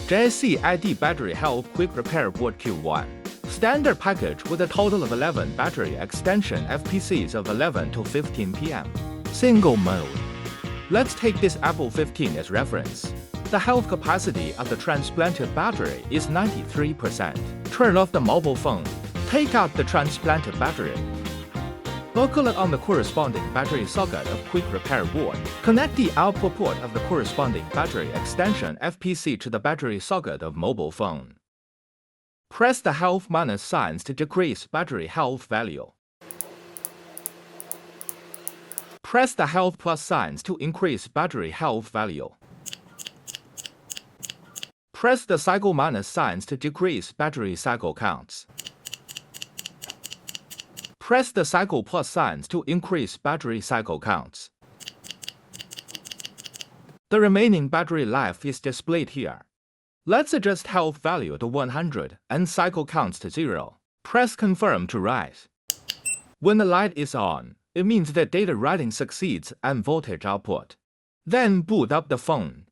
JSC ID Battery Health Quick Repair Board-Q1. Standard package with a total of 11 battery extension FPCs of 11 to 15 pm. Single mode. Let's take this Apple 15 as reference. The health capacity of the transplanted battery is 93%. Turn off the mobile phone. Take out the transplanted battery. Buckle it on the corresponding battery socket of quick repair board. Connect the output port of the corresponding battery extension FPC to the battery socket of mobile phone. Press the health minus signs to decrease battery health value. Press the health plus signs to increase battery health value. Press the cycle minus signs to decrease battery cycle counts. Press the cycle plus signs to increase battery cycle counts. The remaining battery life is displayed here. Let's adjust health value to 100 and cycle counts to 0. Press confirm to write. When the light is on, it means that data writing succeeds and voltage output. Then boot up the phone.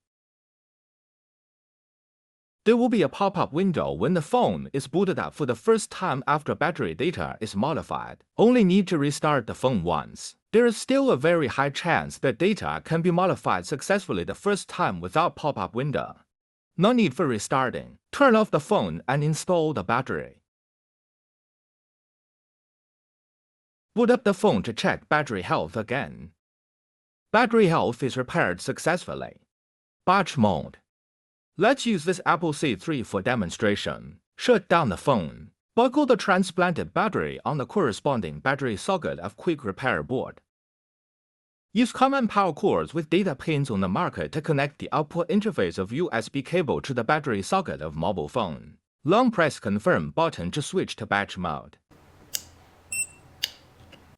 There will be a pop-up window when the phone is booted up for the first time after battery data is modified. Only need to restart the phone once. There is still a very high chance that data can be modified successfully the first time without pop-up window. No need for restarting. Turn off the phone and install the battery. Boot up the phone to check battery health again. Battery health is repaired successfully. Batch mode. Let's use this Apple C3 for demonstration. Shut down the phone. Buckle the transplanted battery on the corresponding battery socket of quick repair board. Use common power cords with data pins on the market to connect the output interface of USB cable to the battery socket of mobile phone. Long press confirm button to switch to batch mode.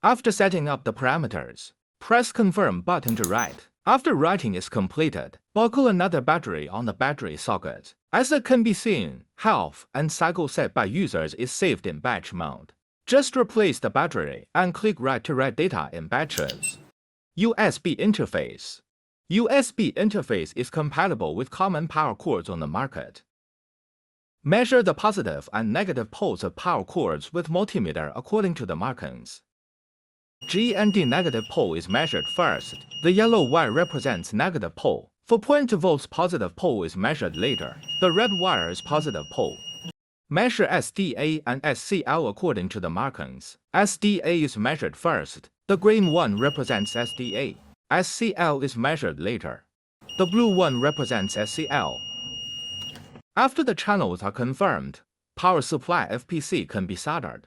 After setting up the parameters, press confirm button to write. After writing is completed, buckle another battery on the battery socket. As it can be seen, health and cycle set by users is saved in batch mode. Just replace the battery and click write to write data in batches. USB interface. USB interface is compatible with common power cords on the market. Measure the positive and negative poles of power cords with multimeter according to the markings. G and D negative pole is measured first. The yellow wire represents negative pole. For 0.2 volts positive pole is measured later. The red wire is positive pole. Measure SDA and SCL according to the markings. SDA is measured first. The green one represents SDA. SCL is measured later. The blue one represents SCL. After the channels are confirmed, power supply FPC can be soldered.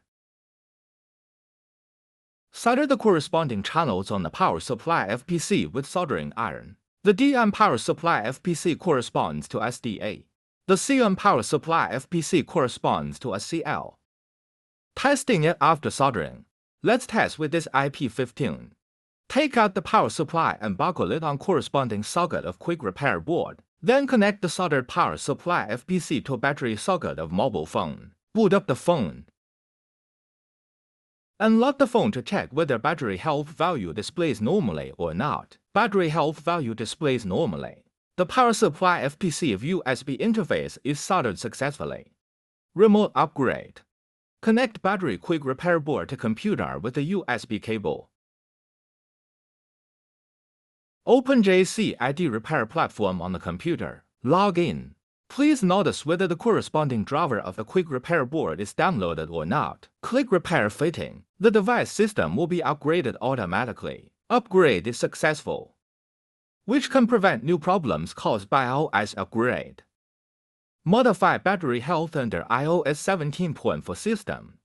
Solder the corresponding channels on the power supply FPC with soldering iron. The D on power supply FPC corresponds to SDA. The C on power supply FPC corresponds to SCL. Testing it after soldering. Let's test with this IP15. Take out the power supply and buckle it on corresponding socket of quick repair board. Then connect the soldered power supply FPC to a battery socket of mobile phone. Boot up the phone. Unlock the phone to check whether battery health value displays normally or not. Battery health value displays normally. The power supply FPC of USB interface is soldered successfully. Remote upgrade. Connect battery quick repair board to computer with a USB cable. Open JSC ID repair platform on the computer. Log in. Please notice whether the corresponding driver of the quick repair board is downloaded or not. Click Repair Fitting. The device system will be upgraded automatically. Upgrade is successful, which can prevent new problems caused by iOS upgrade. Modify battery health under iOS 17.4 system.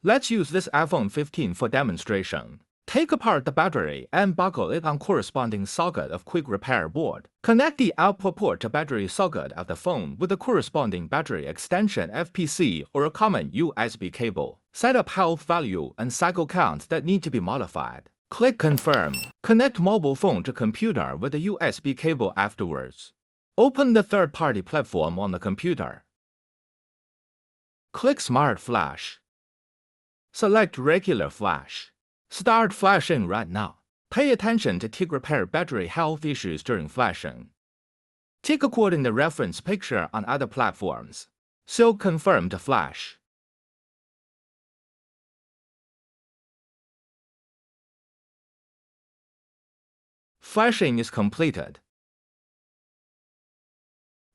Let's use this iPhone 15 for demonstration. Take apart the battery and buckle it on corresponding socket of quick repair board. Connect the output port to battery socket of the phone with the corresponding battery extension FPC or a common USB cable. Set up health value and cycle count that need to be modified. Click Confirm. Connect mobile phone to computer with a USB cable afterwards. Open the third-party platform on the computer. Click Smart Flash. Select Regular Flash. Start flashing right now. Pay attention to TIG repair battery health issues during flashing. TIG according the reference picture on other platforms. So confirm the flash. Flashing is completed.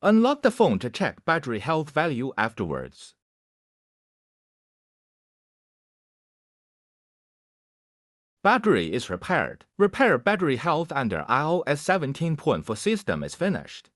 Unlock the phone to check battery health value afterwards. Battery is repaired. Repair battery health under iOS 17.4 system is finished.